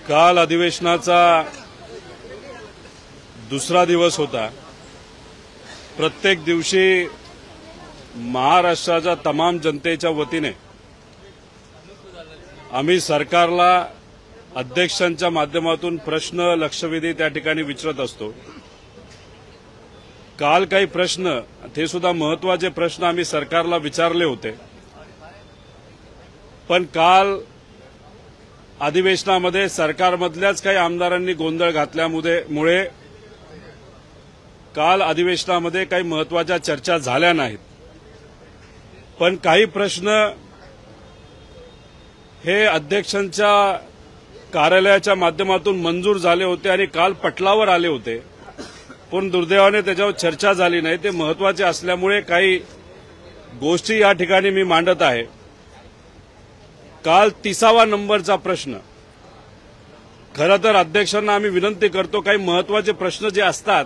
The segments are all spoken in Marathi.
काल अधिवेशनाचा दुसरा दिवस होता। प्रत्येक दिवशी महाराष्ट्राच्या तमाम जनतेच्या वतीने आम्ही सरकारला अध्यक्षांच्या माध्यमातून प्रश्न लक्षवेधी त्या ठिकाणी विचारत असतो। काल काही प्रश्न ते सुद्धा महत्त्वाचे प्रश्न आम्ही सरकारला विचारले होते, पण काल अधिवेशनामध्ये सरकारमधल्याच काही आमदारांनी गोंधळ घातल्यामुळे काल अधिवेशनामध्ये काही महत्त्वाच्या चर्चा झाल्या नाहीत। पण काही प्रश्न हे अध्यक्षांच्या कार्यालयाच्या माध्यमातून मंजूर झाले होते आणि काल पटलावर आले होते, पण दुर्दैवाने त्याच्यावर चर्चा झाली नाही। ते महत्त्वाचे असल्यामुळे काही गोष्टी या ठिकाणी मी मांडत आहे। काल 30वा नंबरचा प्रश्न, खरं तर अध्यक्षांना आम्ही विनंती करतो, काही महत्त्वाचे प्रश्न जे असतात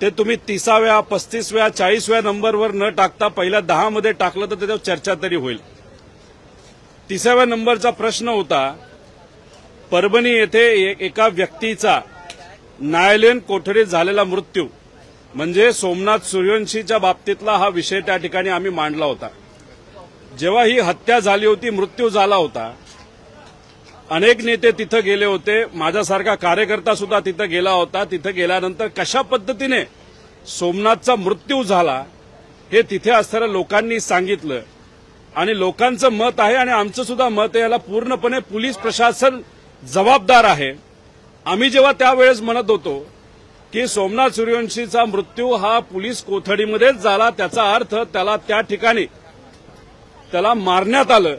ते तुम्ही 30व्या 35व्या 40व्या नंबरवर न टाकता पहिल्या 10 मध्ये टाकलं तर त्याच्यावर चर्चा तरी होईल। 30व्या नंबरचा प्रश्न होता, परभणी येथे एका व्यक्तीचा न्यायालयीन कोठडीत झालेला मृत्यू, म्हणजे सोमनाथ सूर्यवंशीच्या बाबतीतला हा विषय त्या ठिकाणी आम्ही मांडला होता। जेव्हा ही हत्या झाली होती, मृत्यू झाला होता, अनेक नेते तिथं गेले होते, माझ्यासारखा कार्यकर्ता सुद्धा तिथं गेला होता। तिथं गेल्यानंतर कशा पद्धतीने सोमनाथचा मृत्यू झाला हे तिथे असणाऱ्या लोकांनी सांगितलं आणि लोकांचं मत आहे आणि आमचं सुद्धा मत आहे, याला पूर्णपणे पोलीस प्रशासन जबाबदार आहे। आम्ही जेव्हा त्यावेळेस म्हणत होतो की सोमनाथ सूर्यवंशीचा मृत्यू हा पोलीस कोठडीमध्येच झाला, त्याचा अर्थ त्याला त्या ठिकाणी त्याला मारण्यात आलं,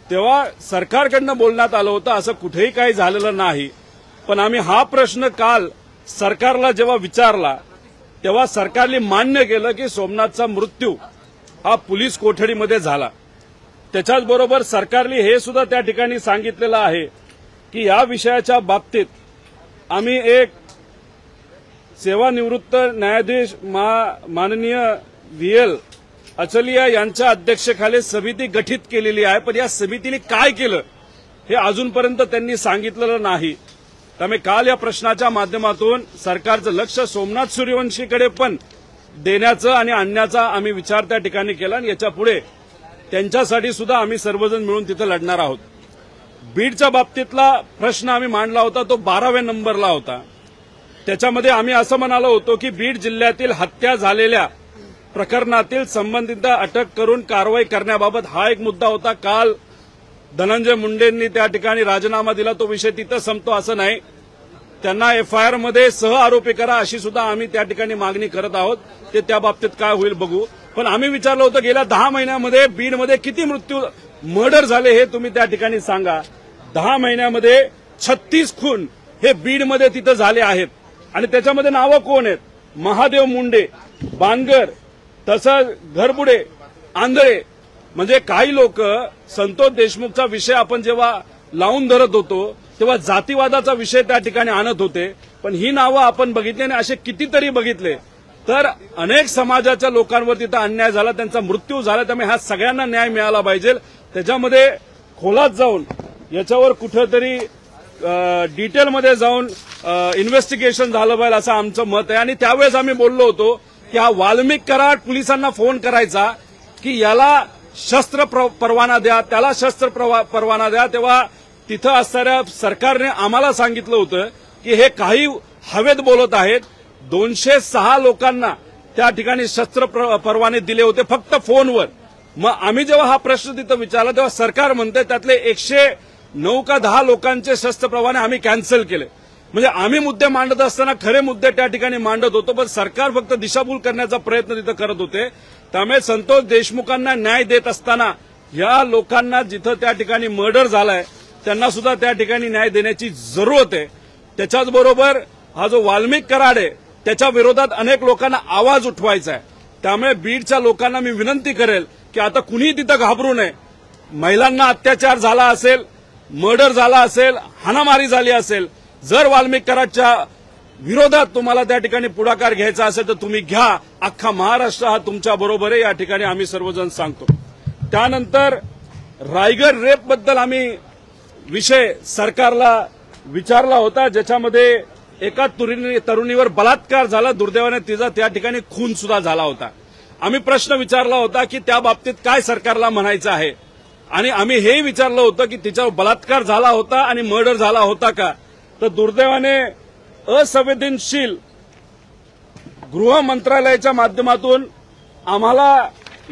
तेव्हा सरकारकडनं बोलण्यात आलं होतं असं कुठेही काही झालेलं नाही। पण आम्ही हा प्रश्न काल सरकारला जेव्हा विचारला तेव्हा सरकारने मान्य केलं की सोमनाथचा मृत्यू हा पोलीस कोठडीमध्ये झाला। त्याच्याचबरोबर सरकारने हे सुद्धा त्या ठिकाणी सांगितलेलं आहे की या विषयाच्या बाबतीत आम्ही एक सेवानिवृत्त न्यायाधीश माननीय VL अचलिया यांच्या अध्यक्षतेखाली समिती गठीत केलेली आहे, पण या समितीने काय केलं हे अजूनपर्यंत त्यांनी सांगितलेलं नाही। त्यामुळे काल या प्रश्नाच्या माध्यमातून सरकारचं लक्ष सोमनाथ सूर्यवंशीकडे पण देण्याचं आणि आणण्याचा आम्ही विचार त्या ठिकाणी केला आणि याच्या पुढे त्यांच्यासाठी सुद्धा आम्ही सर्वजण मिळून तिथं लढणार आहोत। बीडच्या बाबतीतला प्रश्न आम्ही मांडला होता, तो 12व्या नंबरला होता। त्याच्यामध्ये आम्ही असं म्हणालो होतो की बीड जिल्ह्यातील हत्या झालेल्या प्रकरणातील संबंधितांना अटक करून कारवाई करण्याबाबत हा एक मुद्दा होता। काल धनंजय मुंडेंनी त्या ठिकाणी राजीनामा दिला, तो विषय तिथं संपतो असं नाही, त्यांना FIR मध्ये सह आरोपी करा अशी सुद्धा आम्ही त्या ठिकाणी मागणी करत आहोत। ते त्या बाबतीत काय होईल बघू। पण आम्ही विचारलं होतं गेल्या 10 महिन्यामध्ये बीडमध्ये किती मर्डर झाले हे तुम्ही त्या ठिकाणी सांगा। 10 महिन्यामध्ये 36 खून हे बीडमध्ये तिथं झाले आहेत आणि त्याच्यामध्ये नावं कोण आहेत? महादेव मुंडे, बांगर, तसंच घरबुडे, आंधळे, म्हणजे काही लोक संतोष देशमुखचा विषय आपण जेव्हा लावून धरत होतो तेव्हा जातीवादाचा विषय त्या ठिकाणी आणत होते, पण ही नावं आपण बघितली आणि असे कितीतरी बघितले तर अनेक समाजाच्या लोकांवर तिथं अन्याय झाला, त्यांचा मृत्यू झाला। त्यामुळे ह्या सगळ्यांना न्याय मिळाला पाहिजे। त्याच्यामध्ये खोलात जाऊन याच्यावर कुठेतरी डिटेलमध्ये जाऊन इन्व्हेस्टिगेशन झालं पाहिजे असं आमचं मत आहे। आणि त्यावेळेस आम्ही बोललो होतो की हा वाल्मिक कराड पोलिसांना फोन करायचा की याला शस्त्र परवाना द्या, त्याला शस्त्र परवाना द्या, तेव्हा तिथं असणाऱ्या सरकारने आम्हाला सांगितलं होतं की हे काही हवेत बोलत आहेत। 206 लोकांना त्या ठिकाणी शस्त्र परवाने दिले होते फक्त फोनवर। मग आम्ही जेव्हा हा प्रश्न तिथं विचारला तेव्हा सरकार म्हणते त्यातले 109 का 10 लोकांचे शस्त्र परवाने आम्ही कॅन्सल केले। म्हणजे आम्ही मुद्दे मांडत असताना खरे मुद्दे त्या ठिकाणी मांडत होतो, पण सरकार फक्त दिशाभूल करण्याचा प्रयत्न तिथं करत होते। त्यामुळे संतोष देशमुखांना न्याय देत असताना या लोकांना जिथं त्या ठिकाणी मर्डर झालाय त्यांना सुद्धा त्या ठिकाणी न्याय देण्याची जरूरत आहे। त्याच्याचबरोबर हा जो वाल्मिक कराड आहे त्याच्या विरोधात अनेक लोकांना आवाज उठवायचा आहे। त्यामुळे बीडच्या लोकांना मी विनंती करेल की आता कुणी तिथं घाबरू नये। महिलांना अत्याचार झाला असेल, मर्डर झाला असेल, हाणामारी झाली असेल, जर वाल्मिक कराडच्या विरोधात तुम्हाला त्या ठिकाणी पुढाकार घ्यायचा असेल तर तुम्ही घ्या। अख्खा महाराष्ट्र हा तुमच्या बरोबर आहे, या ठिकाणी आम्ही सर्वजण सांगतो। त्यानंतर रायगड रेप बद्दल आम्ही विषय सरकारला विचारला होता, ज्याच्यामध्ये एका तरुणीवर बलात्कार झाला, दुर्दैवाने तिचा त्या ठिकाणी खून सुद्धा झाला होता. आम्ही प्रश्न विचारला होता की त्या बाबतीत काय सरकारला म्हणायचं आहे, आणि आम्ही हेही विचारलं होतं की तिच्यावर बलात्कार झाला होता आणि मर्डर झाला होता का. तर दुर्दैवाने असंवेदनशील गृह मंत्रालयाच्या माध्यमातून आम्हाला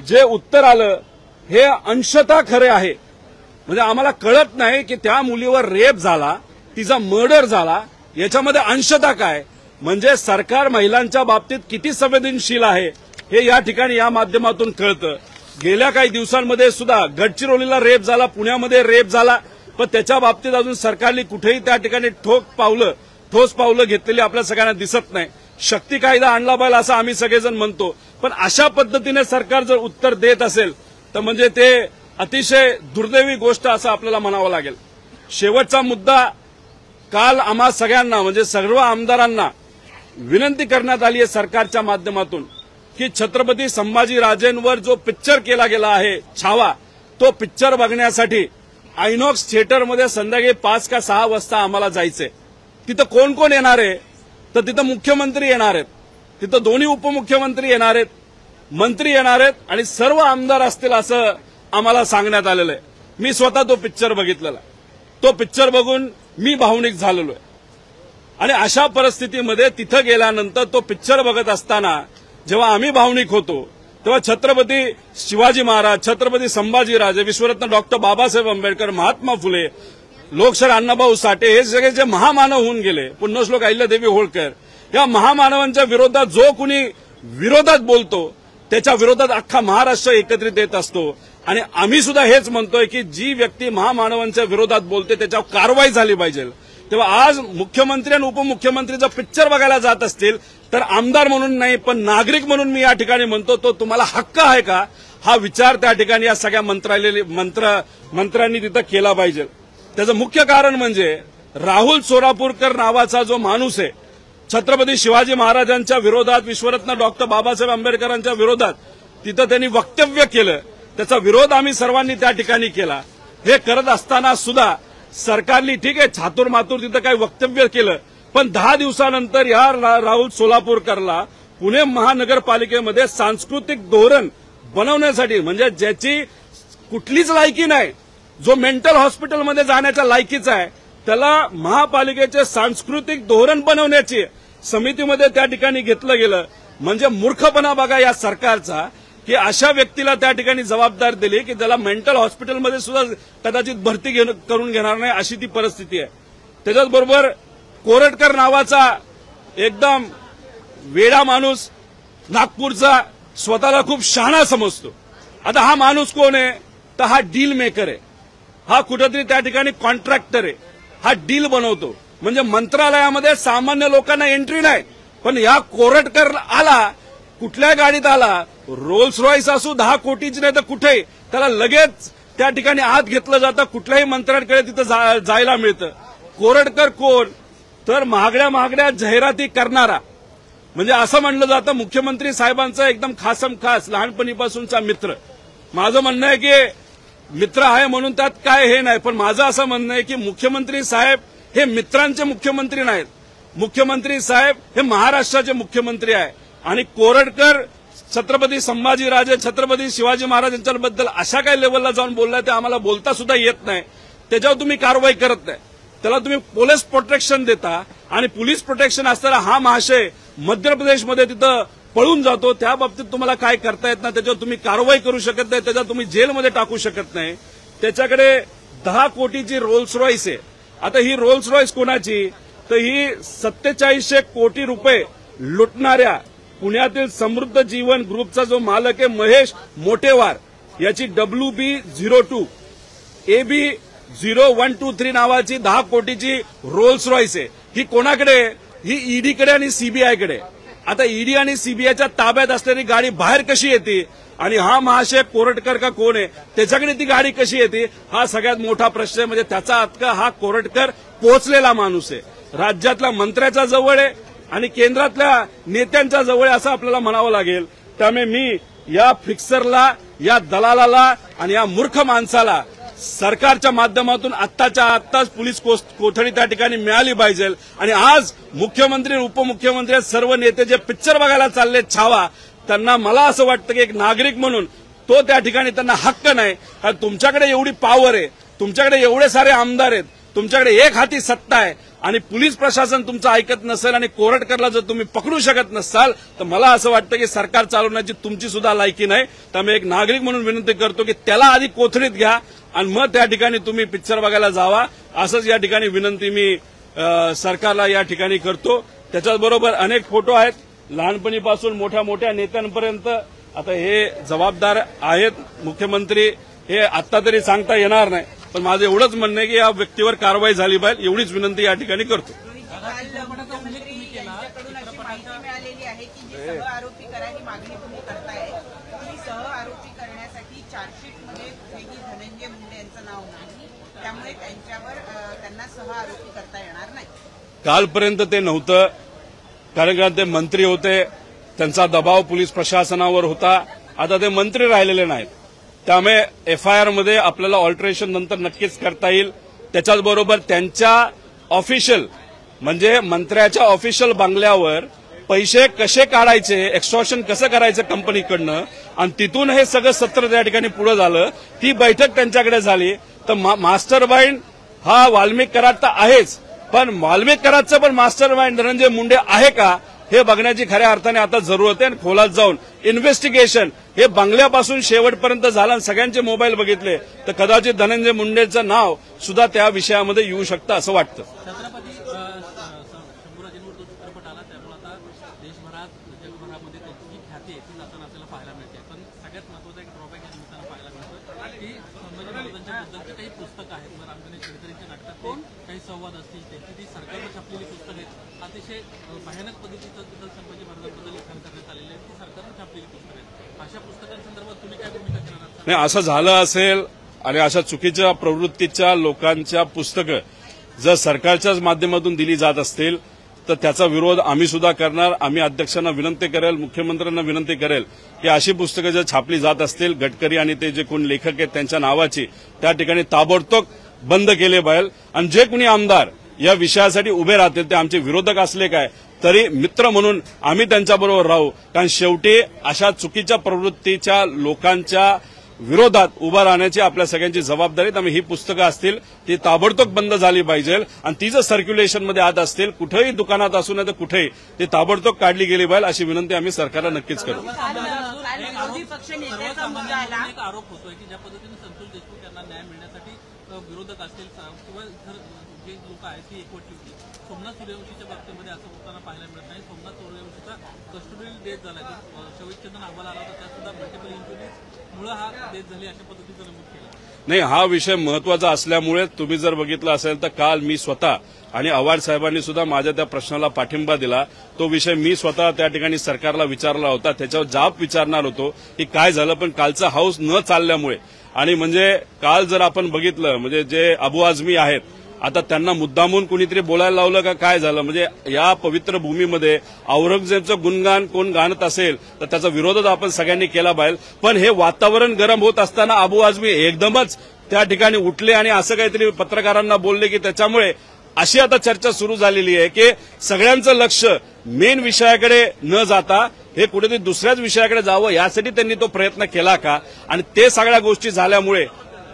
जे उत्तर आलं हे अंशतः खरे आहे. म्हणजे आम्हाला कळत नाही की त्या मुलीवर रेप झाला, तिचा मर्डर झाला, याच्यामध्ये अंशतः काय. म्हणजे सरकार महिलांच्या बाबतीत किती संवेदनशील आहे हे या ठिकाणी या माध्यमातून कळतं. गेल्या काही दिवसांमध्ये सुद्धा गडचिरोलीला रेप झाला, पुण्यामध्ये रेप झाला, पण त्याच्या बाबतीत अजून सरकारने कुठेही त्या ठिकाणी ठोस पावलं घेतलेली आपल्या सगळ्यांना दिसत नाही. शक्ती कायदा आणला पाहिजे असं आम्ही सगळेजण म्हणतो, पण अशा पद्धतीने सरकार जर उत्तर देत असेल तर म्हणजे ते अतिशय दुर्दैवी गोष्ट असं आपल्याला म्हणावं लागेल. शेवटचा मुद्दा, काल आम्हा सगळ्यांना म्हणजे सर्व आमदारांना विनंती करण्यात आली आहे सरकारच्या माध्यमातून की छत्रपती संभाजीराजेंवर जो पिक्चर केला गेला आहे छावा, तो पिक्चर बघण्यासाठी आयनॉक्स थिएटरमध्ये संध्याकाळी 5 का 6 वाजता आम्हाला जायचंय. तिथं कोण कोण येणार आहे, तर तिथं मुख्यमंत्री येणार आहेत, तिथं दोन्ही उपमुख्यमंत्री येणार आहेत, मंत्री येणार आहेत आणि सर्व आमदार असतील असं आम्हाला सांगण्यात आलेलं आहे. मी स्वतः तो पिक्चर बघितलेला, तो पिक्चर बघून मी भावनिक झालेलो आहे. आणि अशा परिस्थितीमध्ये तिथं गेल्यानंतर तो पिक्चर बघत असताना जेव्हा आम्ही भावनिक होतो तेव्हा छत्रपती शिवाजी महाराज, छत्रपती संभाजीराजे, विश्वरत्न डॉक्टर बाबासाहेब आंबेडकर, महात्मा फुले, लोकशाहीर अण्णाभाऊ साठे हे सगळे जे महामानव होऊन गेले, पुण्यश्लोक अहिल्यादेवी होळकर, या महामानवांच्या विरोधात जो कुणी विरोधात बोलतो त्याच्या विरोधात अख्खा महाराष्ट्र एकत्रित येत असतो. आणि आम्ही सुद्धा हेच म्हणतोय की जी व्यक्ती महामानवांच्या विरोधात बोलते त्याच्यावर कारवाई झाली पाहिजे. तेव्हा आज मुख्यमंत्री आणि उपमुख्यमंत्री जर पिक्चर बघायला जात असतील तर आमदार म्हणून नाही पण नागरिक म्हणून मी या ठिकाणी म्हणतो, तो तुम्हाला हक्क आहे का, हा विचार त्या ठिकाणी या सगळ्या मंत्र्यांनी तिथं केला पाहिजे. त्याचं मुख्य कारण म्हणजे राहुल सोलापूरकर नावाचा जो माणूस आहे, छत्रपती शिवाजी महाराजांच्या विरोधात, विश्वरत्न डॉक्टर बाबासाहेब आंबेडकरांच्या विरोधात तिथं त्यांनी वक्तव्य केलं, त्याचा विरोध आम्ही सर्वांनी त्या ठिकाणी केला. हे करत असताना सुद्धा सरकारने ठीक आहे छातूरमातूर तिथं काही वक्तव्य केलं, पण 10 दिवसानंतर या राहुल सोलापूरकरला पुणे महानगरपालिकेमध्ये सांस्कृतिक धोरण बनवण्यासाठी, म्हणजे ज्याची कुठलीच लायकी नाही, जो मेंटल हॉस्पिटलमध्ये जाण्याच्या लायकीचा आहे, त्याला महापालिकेचे सांस्कृतिक धोरण बनवण्याची समितीमध्ये त्या ठिकाणी घेतलं गेलं. म्हणजे मूर्खपणा बघा या सरकारचा की अशा व्यक्तीला त्या ठिकाणी जबाबदार दिली की त्याला मेंटल हॉस्पिटलमध्ये सुद्धा कदाचित भरती करून घेणार नाही अशी ती परिस्थिती आहे. त्याच्याचबरोबर कोरटकर नावाचा एकदम वेडा माणूस नागपूरचा स्वतःला खूप शहाणा समजतो. आता हा माणूस कोण आहे, तर हा डील मेकर आहे, हा कुठेतरी त्या ठिकाणी कॉन्ट्रॅक्टर आहे, हा डील बनवतो. म्हणजे मंत्रालयामध्ये सामान्य लोकांना एंट्री नाही, पण या कोरटकर आला, कुठल्या गाडीत आला, रोल्स रॉयस असू 10 कोटीची नाही तर कुठेही, त्याला लगेच त्या ठिकाणी आत घेतलं जातं, कुठल्याही मंत्र्यांकडे तिथं जायला मिळतं. कोरटकर कोण, तर महागड्या जाहिराती करणारा. म्हणजे असं म्हणलं जातं मुख्यमंत्री साहेबांचा एकदम खासम खास लहानपणीपासूनचा मित्र. माझं म्हणणं आहे की मित्र आहे म्हणून त्यात काय हे नाही, पण माझं असं म्हणणं आहे की मुख्यमंत्री साहेब हे मित्रांचे मुख्यमंत्री नाहीत, मुख्यमंत्री साहेब हे महाराष्ट्राचे मुख्यमंत्री आहे. आणि कोरटकर छत्रपती संभाजीराजे, छत्रपती शिवाजी महाराज यांच्याबद्दल अशा काही लेवलला जाऊन बोललाय ते आम्हाला बोलता सुद्धा येत नाही. त्याच्यावर तुम्ही कारवाई करत नाही, त्याला तुम्ही पोलीस प्रोटेक्शन देता, आणि पोलीस प्रोटेक्शन असताना हा महाशय मध्य प्रदेशमध्ये तिथं पळून जातो. त्या बाबतीत तुम्हाला काय करता येत नाही, त्याच्यावर तुम्ही कारवाई करू शकत नाही, त्याच्यावर तुम्ही जेलमध्ये टाकू शकत नाही. त्याच्याकडे 10 कोटीची रोल्स रॉयस आहे. आता ही रोल्स रॉयस कोणाची, तर ही 4700 कोटी रुपये लुटणाऱ्या पुण्यातील समृद्ध जीवन ग्रुपचा जो मालक आहे महेश मोटेवार, याची WB02 AB0123 नावाची 10 कोटीची रोल्स रॉयस आहे. ही कोणाकडे, ही ईडीकडे आणि सीबीआयकडे. आता ईडी आणि सीबीआयच्या ताब्यात असलेली गाडी बाहेर कशी येते, आणि हा महाशय कोरटकर का कोण आहे त्याच्याकडे ती गाडी कशी येते, हा सगळ्यात मोठा प्रश्न आहे. म्हणजे त्याचा अटका हा कोरटकर पोहोचलेला माणूस आहे, राज्यातल्या मंत्र्याच्या जवळ आहे आणि केंद्रातल्या नेत्यांच्या जवळ असं आपल्याला म्हणावं लागेल. त्यामुळे मी या फिक्सरला, या दलालाला आणि या मूर्ख माणसाला सरकारच्या माध्यमातून आत्ताच्या आत्ताच पोलीस कोठडी त्या ठिकाणी मिळाली पाहिजे। आणि आज मुख्यमंत्री उपमुख्यमंत्री सर्व नेते जे पिक्चर बघायला चालले छावा, त्यांना मला असं वाटतं की एक नागरिक म्हणून तो त्या ठिकाणी त्यांना हक्क नाही, कारण तुमच्याकडे एवढी पॉवर आहे, तुमच्याकडे एवढे सारे आमदार आहेत, तुमच्याकडे एक हाती सत्ता आहे आणि पोलीस प्रशासन तुमचं ऐकत नसेल आणि कोरटकरला जर तुम्ही पकडू शकत नसाल तर मला असं वाटतं की सरकार चालवण्याची तुमची सुद्धा लायकी नाही। त्यामुळे एक नागरिक म्हणून विनंती करतो की त्याला आधी कोठडीत घ्या आणि मग त्या ठिकाणी तुम्ही पिक्चर बघायला जावा, असंच या ठिकाणी विनंती मी सरकारला या ठिकाणी करतो। त्याच्याबरोबर अनेक फोटो आहेत, लहानपणीपासून मोठ्या मोठ्या नेत्यांपर्यंत। आता हे जबाबदार आहेत मुख्यमंत्री, हे आत्ता तरी सांगता येणार नाही, पण माझं एवढंच म्हणणं आहे की या व्यक्तीवर कारवाई झाली पाहिजे, एवढीच विनंती या ठिकाणी करतो। मिळालेली आहे की जे सह आरोपी करायची मागणी तुम्ही करताय, ती सह आरोपी करण्यासाठी चार्जशीटमध्ये कुठेही धनंजय मुंडे यांचं नाव नाही, त्यामुळे त्यांना सह आरोपी करता येणार नाही। कालपर्यंत ते नव्हतं, कारण का ते मंत्री होते, त्यांचा दबाव पोलीस प्रशासनावर होता। आता ते मंत्री राहिलेले नाहीत, त्यामुळे एफआयआर मध्ये आपल्याला ऑल्टरेशन नंतर नक्कीच करता येईल। त्याच्याचबरोबर त्यांच्या ऑफिशियल म्हणजे मंत्र्याच्या ऑफिशियल बंगल्यावर पैसे कसे काढायचे, एक्सटॉर्शन कसं करायचं कंपनीकडनं, आणि तिथून हे सगळं सत्र त्या ठिकाणी पुढे झालं, ती बैठक त्यांच्याकडे झाली। तर मास्टर माइंड हा वाल्मिक कराड तर आहेच, पण वाल्मिक कराडचं पण मास्टर माइंड धनंजय मुंडे आहे का हे बघण्याची खऱ्या अर्थाने आता जरूरत आहे। आणि खोलात जाऊन इन्व्हेस्टिगेशन हे बंगल्यापासून शेवटपर्यंत झालं आणि सगळ्यांचे मोबाईल बघितले तर कदाचित धनंजय मुंडेचं नाव सुद्धा त्या विषयामध्ये येऊ शकतं असं वाटतं। छत्रपती शंभूराजेंवर जो चित्रपट आला त्यामुळे आता देशभरात जगभरामध्ये त्याची जी ख्याती आहे ती नाचून आपल्याला पाहायला मिळते। पण सगळ्यात महत्त्वाचा एक ड्रॉबॅक या निमित्तानं पाहायला मिळतं की संभाजी महाराजांच्या बद्दलची काही पुस्तकं आहेत, रामगणेश गडकरींच्या नाटकात काही संवाद असतील, त्यांची ती सरकारनं छापलेली पुस्तकं आहेत, अतिशय भयानक पद्धतीचं तिथं संभाजी महाराजांबद्दल लिखाण करण्यात आलेलं आहे, ती सरकारनं छापलेली पुस्तकं आहेत। अशा पुस्तकांसंदर्भात तुम्ही काय भूमिका घेणार आहात? नाही, असं झालं असेल आणि अशा चुकीच्या प्रवृत्तीच्या लोकांच्या पुस्तकं जर सरकारच्याच माध्यमातून दिली जात असतील तर त्याचा विरोध आम्ही सुद्धा करणार। आम्ही अध्यक्षांना विनंती करेल, मुख्यमंत्र्यांना विनंती करेल की अशी पुस्तकं जर छापली जात असतील गडकरी आणि ते जे कोण लेखक आहेत त्यांच्या नावाची, त्या ठिकाणी ताबडतोब बंद केले पाहिजे। आणि जे कोणी आमदार या विषयासाठी उभे राहतील ते आमचे विरोधक असले काय तरी मित्र म्हणून आम्ही त्यांच्याबरोबर राहू, कारण शेवटी अशा चुकीच्या प्रवृत्तीच्या लोकांच्या विरोधात उभा राहण्याची आपल्या सगळ्यांची जबाबदारी। त्यामुळे ही पुस्तकं असतील ती ताबडतोब बंद झाली पाहिजे आणि ती जर सर्क्युलेशनमध्ये आत असतील कुठेही दुकानात असू नये तर कुठेही ती ताबडतोब काढली गेली पाहिजे, अशी विनंती आम्ही सरकारला नक्कीच करू। एक आरोप होतोय की ज्या पद्धतीने संतोष देशमुख यांना न्याय मिळण्यासाठी विरोधक असतील किंवा जे लोक आहेत ती एकवटली होती, सोमनाथ सूर्यवंशीच्या बाबतीमध्ये असं होताना पाहायला मिळत नाही। सोमनाथ सूर्यवंशीचा कस्टोडियल डेथ झाला, शवविच्छेदन अहवाल आला होता, त्या सुद्धा मल्टिपल इंजुरीजमुळे हा डेथ झाली अशा पद्धतीचं नमूद केलं। नाही, हा विषय महत्वाचा असल्यामुळे तुम्ही जर बघितलं असेल तर काल मी स्वतः आणि आव्हाड साहेबांनी सुद्धा माझ्या त्या प्रश्नाला पाठिंबा दिला। तो विषय मी स्वतः त्या ठिकाणी सरकारला विचारला होता, त्याच्यावर जाब विचारणार होतो की काय झालं, पण कालचा हाऊस न चालल्यामुळे आणि म्हणजे काल जर आपण बघितलं म्हणजे जे अबू आझमी आहेत आता त्यांना मुद्दामून कुणीतरी बोलायला लावलं का काय झालं, म्हणजे या पवित्र भूमीमध्ये औरंगजेबचं गुणगान कोण गाणत असेल तर त्याचा विरोधच आपण सगळ्यांनी केला पाहिजे। पण हे वातावरण गरम होत असताना अबू आझमी एकदमच त्या ठिकाणी उठले आणि असं काहीतरी पत्रकारांना बोलले की त्याच्यामुळे अशी आता चर्चा सुरू झालेली आहे की सगळ्यांचं लक्ष मेन विषयाकडे न जाता हे कुठेतरी दुसऱ्याच विषयाकडे जावं यासाठी त्यांनी तो प्रयत्न केला का, आणि ते सगळ्या गोष्टी झाल्यामुळे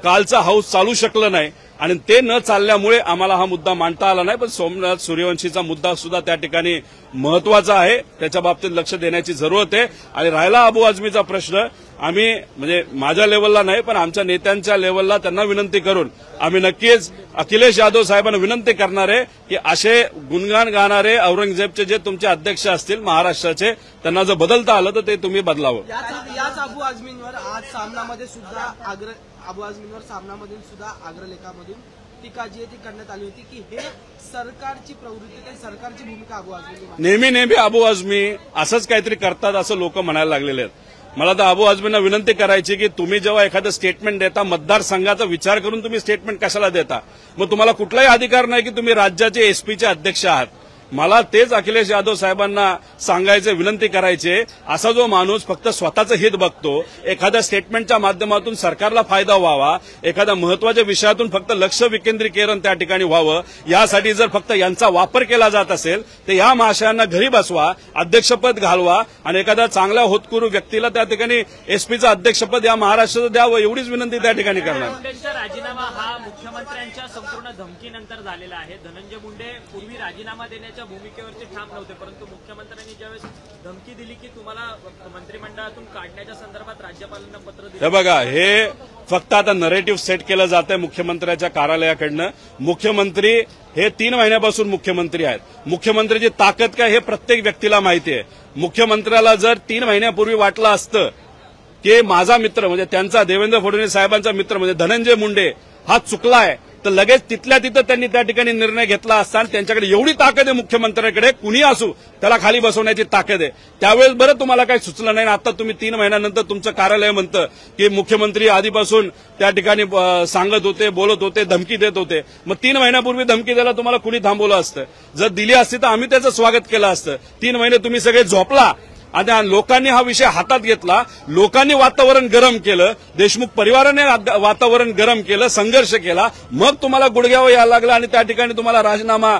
कालचा हाऊस चालू शकलं नाही आणि ते न चालल्यामुळे आम्हाला हा मुद्दा मांडता आला नाही। पण सोमनाथ सूर्यवंशीचा मुद्दा सुद्धा त्या ठिकाणी महत्वाचा आहे, त्याच्या बाबतीत लक्ष देण्याची जरूरत आहे। आणि राहिला अबू आझमीचा प्रश्न, आम्ही म्हणजे माझ्या लेवलला नाही पण आमच्या नेत्यांच्या लेवलला त्यांना विनंती करून आम्ही नक्कीच अखिलेश यादव साहेबांना विनंती करणार आहे की असे गुणगान गाणारे औरंगजेबचे जे तुमचे अध्यक्ष असतील महाराष्ट्राचे त्यांना जर बदलता आलं तर ते तुम्ही बदलावं। याच अबू आझमींवर आज सामनामध्ये सुद्धा अबू आझमींवर सामनामधील सुद्धा अग्रलेखामधून टीका जी आहे ती करण्यात आली होती की हे सरकारची प्रवृत्ती, सरकारची भूमिका अबू आझमी नेहमी अबू आझमी असंच काहीतरी करतात असं लोक म्हणायला लागलेले आहेत। मला तर अबू आझमींना विनंती करायची की तुम्ही जेव्हा एखादं स्टेटमेंट देता मतदारसंघाचा विचार करून तुम्ही स्टेटमेंट कशाला देता, मग तुम्हाला कुठलाही अधिकार नाही की तुम्ही राज्याचे एसपीचे अध्यक्ष आहात, मला तेच अखिलेश यादव साहेबांना सांगायचे, विनंती करायचे, असा जो माणूस फक्त स्वतःचं हित बघतो, एखाद्या स्टेटमेंटच्या माध्यमातून सरकारला फायदा व्हावा, एखाद्या महत्वाच्या विषयातून फक्त लक्ष विकेंद्रीकरण त्या ठिकाणी व्हावं, यासाठी जर फक्त यांचा वापर केला जात असेल तर या महाशयांना घरी बसवा, अध्यक्षपद घालवा आणि एखाद्या चांगल्या होतकरू व्यक्तीला त्या ठिकाणी एसपीचं अध्यक्षपद या महाराष्ट्राचं द्यावं, एवढीच विनंती त्या ठिकाणी करणार. मुंडेंचा राजीनामा हा मुख्यमंत्र्यांच्या संपूर्ण धमकीनंतर झालेला आहे. धनंजय मुंडे पूर्वी राजीनामा देण्याच्या भूमिकेवरती ठाम नव्हते, परंतु मुख्यमंत्र्यांनी ज्यावेळेस धमकी दिली की तुम्हाला मंत्रिमंडळातून काढण्याच्या संदर्भात राज्यपालांना पत्र दिलं. हे बघा, हे फक्त आता नरेटिव्ह सेट केलं जात आहे मुख्यमंत्र्यांच्या कार्यालयाकडनं. मुख्यमंत्री हे 3 महिन्यापासून मुख्यमंत्री आहेत. मुख्यमंत्र्याची ताकद काय हे प्रत्येक व्यक्तीला माहिती आहे. मुख्यमंत्र्याला जर 3 महिन्यापूर्वी वाटलं असतं की माझा मित्र म्हणजे त्यांचा देवेंद्र फडणवीस साहेबांचा मित्र म्हणजे धनंजय मुंडे हा चुकलाय, तर लगेच तिथल्या तिथं त्यांनी त्या ठिकाणी निर्णय घेतला असता. त्यांच्याकडे एवढी ताकद आहे मुख्यमंत्र्यांकडे, कुणी असू त्याला खाली बसवण्याची ताकद आहे. त्यावेळेस बरं तुम्हाला काही सुचलं नाही. आता तुम्ही 3 महिन्यानंतर तुमचं कार्यालय म्हणतं की मुख्यमंत्री आधीपासून त्या ठिकाणी सांगत होते, बोलत होते, धमकी देत होते. मग 3 महिन्यापूर्वी धमकी द्यायला तुम्हाला कुणी थांबवलं असतं? जर दिली असती तर आम्ही त्याचं स्वागत केलं असतं. 3 महिने तुम्ही सगळे झोपला आणि लोकांनी हा विषय हातात घेतला, लोकांनी वातावरण गरम केलं, देशमुख परिवाराने वातावरण गरम केलं, संघर्ष केला, मग तुम्हाला गुडघ्यावर यायला लागलं आणि त्या ठिकाणी तुम्हाला राजीनामा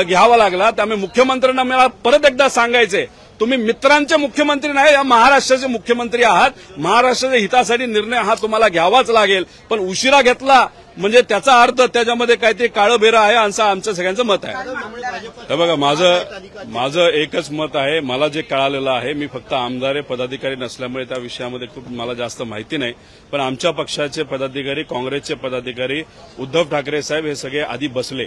घ्यावा लागला. त्यामुळे मुख्यमंत्र्यांना मला परत एकदा सांगायचंय, तुम्ही मित्रांचे मुख्यमंत्री नाही, या महाराष्ट्राचे मुख्यमंत्री आहात. महाराष्ट्राच्या हितासाठी निर्णय हा तुम्हाला घ्यावाच लागेल, पण उशिरा घेतला म्हणजे त्याचा अर्थ त्याच्यामध्ये काहीतरी काळं बेरं आहे असं आमचं सगळ्यांचं मत आहे. हे बघा, माझं एकच मत आहे. मला जे कळालेलं आहे, मी फक्त आमदार पदाधिकारी नसल्यामुळे त्या विषयामध्ये खूप मला जास्त माहिती नाही, पण आमच्या पक्षाचे पदाधिकारी, काँग्रेसचे पदाधिकारी, उद्धव ठाकरे साहेब हे सगळे आधी बसले,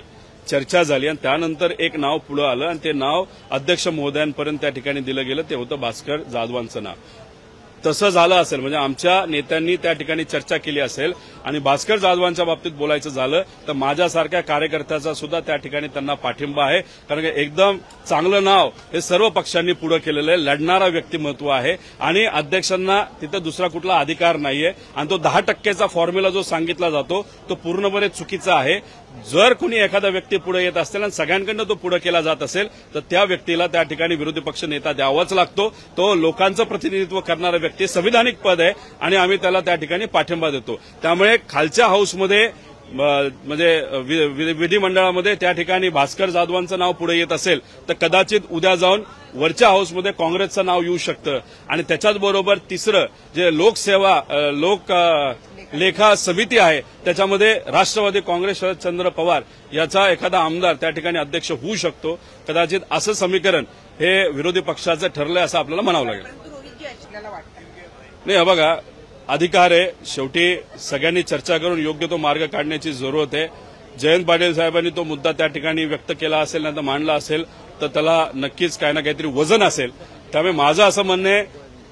चर्चा झाली आणि त्यानंतर एक नाव पुढे आलं आणि ते नाव अध्यक्ष महोदयांपर्यंत त्या ठिकाणी दिलं गेलं. ते होतं भास्कर जाधवांचं नाव. तसं झालं असेल म्हणजे आमच्या नेत्यांनी त्या ठिकाणी चर्चा केली असेल आणि भास्कर जाधवांच्या बाबतीत बोलायचं झालं तर माझ्यासारख्या कार्यकर्त्याचा सुद्धा त्या ठिकाणी त्यांना पाठिंबा आहे. कारण एकदम चांगलं नाव हे सर्व पक्षांनी पुढे केलेलं आहे. लढणारा व्यक्तिमत्व आहे आणि अध्यक्षांना तिथं दुसरा कुठला अधिकार नाहीये आणि तो 10% फॉर्म्युला जो सांगितला जातो तो पूर्णपणे चुकीचा आहे. जर कुणी एखादा व्यक्ती पुढे येत असेल आणि सगळ्यांकडनं तो पुढे केला जात असेल तर त्या व्यक्तीला त्या ठिकाणी विरोधी पक्ष नेता द्यावाच लागतो. तो लोकांचं प्रतिनिधित्व करणारा व्यक्ती, संविधानिक पद आहे आणि आम्ही त्याला त्या ठिकाणी पाठिंबा देतो. त्यामुळे खालच्या हाऊसमध्ये म्हणजे विधिमंडळामध्ये त्या ठिकाणी भास्कर जाधवांचं नाव पुढे येत असेल तर कदाचित उद्या जाऊन वरच्या हाऊसमध्ये काँग्रेसचं नाव येऊ शकतं. आणि त्याच्याच बरोबर तिसरं जे लोक लेखा समिती आहे त्याच्यामध्ये राष्ट्रवादी काँग्रेस शरदचंद्र पवार याचा एखादा आमदार त्या ठिकाणी अध्यक्ष होऊ शकतो. कदाचित असं समीकरण हे विरोधी पक्षाचं ठरलंय असं आपल्याला म्हणावं लागेल. नाही, बघा, अधिकार आहे. शेवटी सगळ्यांनी चर्चा करून योग्य तो मार्ग काढण्याची जरूरत आहे. जयंत पाटील साहेबांनी तो मुद्दा त्या ठिकाणी व्यक्त केला असेल, नाही तर मांडला असेल तर त्याला नक्कीच काही ना काहीतरी वजन असेल. त्यामुळे माझं असं म्हणणं आहे,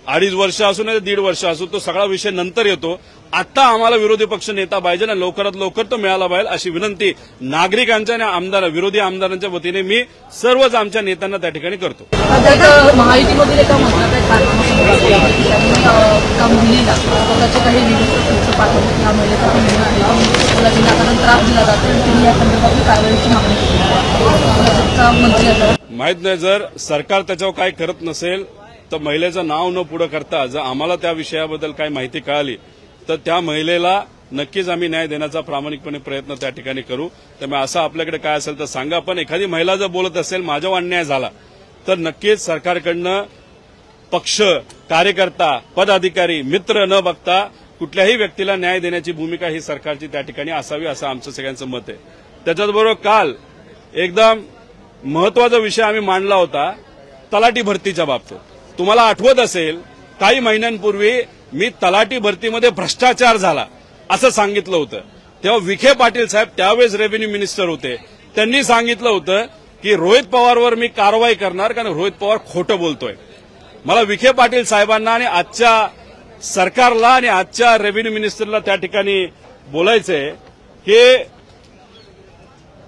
2.5 वर्ष असू नाही तर 1.5 वर्ष असू, तो सगळा विषय नंतर येतो. आता आम्हाला विरोधी पक्ष नेता पाहिजे आणि लवकरात लवकर तो मिळाला पाहिजे अशी विनंती नागरिकांच्या आणि विरोधी आमदारांच्या वतीने मी सर्वच आमच्या नेत्यांना त्या ठिकाणी करतो. महायुतीमधील एका मंत्र्याचा मुलीला स्वतःचे काही व्हिडिओ पाठवले, या महिलेचा तिला विनाकारण त्रास दिला जातो, त्यांनी या संदर्भातली कारवाईची मागणी केली. मंत्री माहित नाही, जर सरकार त्याच्यावर काय करत नसेल तर महिलेचं नाव न पुढे करता जर आम्हाला त्या विषयाबद्दल काही माहिती कळाली तर त्या महिलेला नक्कीच आम्ही न्याय देण्याचा प्रामाणिकपणे प्रयत्न त्या ठिकाणी करू. त्यामुळे असं आपल्याकडे काय असेल तर सांगा. पण एखादी महिला जर बोलत असेल माझ्यावर अन्याय झाला तर नक्कीच सरकारकडनं पक्ष, कार्यकर्ता, पदाधिकारी, मित्र न बघता कुठल्याही व्यक्तीला न्याय देण्याची भूमिका ही सरकारची त्या ठिकाणी असावी असं आमचं सगळ्यांचं मत आहे. त्याच्याचबरोबर काल एकदम महत्वाचा विषय आम्ही मांडला होता तलाठी भरतीच्या बाबतीत. तुम्हाला आठवत असेल काही महिन्यांपूर्वी मी तलाठी भरतीमध्ये भ्रष्टाचार झाला असं सांगितलं होतं. तेव्हा विखे पाटील साहेब त्यावेळेस रेव्हेन्यू मिनिस्टर होते, त्यांनी सांगितलं होतं की रोहित पवारवर मी कारवाई करणार कारण रोहित पवार खोटं बोलतोय. मला विखे पाटील साहेबांना आणि आजच्या सरकारला आणि आजच्या रेव्हेन्यू मिनिस्टरला त्या ठिकाणी बोलायचंय की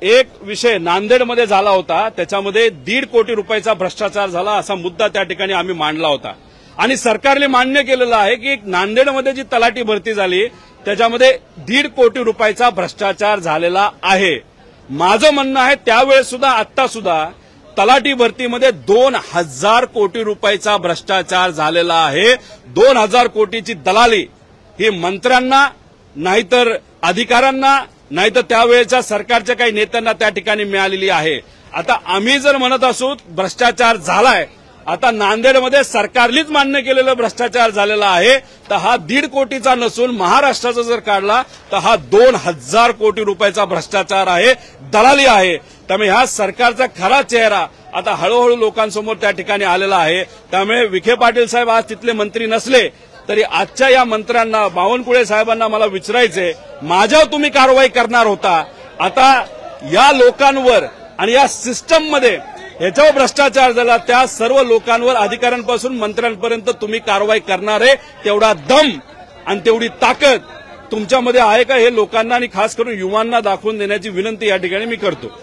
एक विषय नांदेडमध्ये झाला होता, त्याच्यामध्ये 1.5 कोटी रुपयाचा भ्रष्टाचार झाला असा मुद्दा त्या ठिकाणी आम्ही मांडला होता आणि सरकारने मान्य केलेलं आहे की नांदेडमध्ये जी तलाठी भरती झाली त्याच्यामध्ये 1.5 कोटी रुपयाचा भ्रष्टाचार झालेला आहे. माझं म्हणणं आहे त्यावेळेस सुद्धा, आता सुद्धा तलाठी भरतीमध्ये 2000 कोटी रुपयाचा भ्रष्टाचार झालेला आहे. 2000 कोटीची दलाली ही मंत्र्यांना नाहीतर अधिकाऱ्यांना नाहीतर त्यावेळेच्या सरकारच्या काही नेत्यांना त्या ठिकाणी मिळालेली आहे. आता आम्ही जर म्हणत असू भ्रष्टाचार झालाय, आता नांदेडमध्ये सरकारलीच मान्य केलेला भ्रष्टाचार झालेला आहे, तर हा 1.5 कोटीचा नसून महाराष्ट्राचा जर काढला तर हा 2000 कोटी रुपयाचा भ्रष्टाचार आहे, दलाली आहे. त्यामुळे ह्या सरकारचा खरा चेहरा आता हळूहळू लोकांसमोर त्या ठिकाणी आलेला आहे. त्यामुळे विखे पाटील साहेब आज तिथले मंत्री नसले तरी आजच्या या मंत्र्यांना, बावनकुळे साहेबांना मला विचारायचंय, माझ्यावर तुम्ही कारवाई करणार होता, आता या लोकांवर आणि या सिस्टममध्ये याच्यावर भ्रष्टाचार झाला त्या सर्व लोकांवर अधिकाऱ्यांपासून मंत्र्यांपर्यंत तुम्ही कारवाई करणारे तेवढा दम आणि तेवढी ताकद तुमच्यामध्ये आहे का, हे लोकांना आणि खास करून युवांना दाखवून देण्याची विनंती या ठिकाणी मी करतो.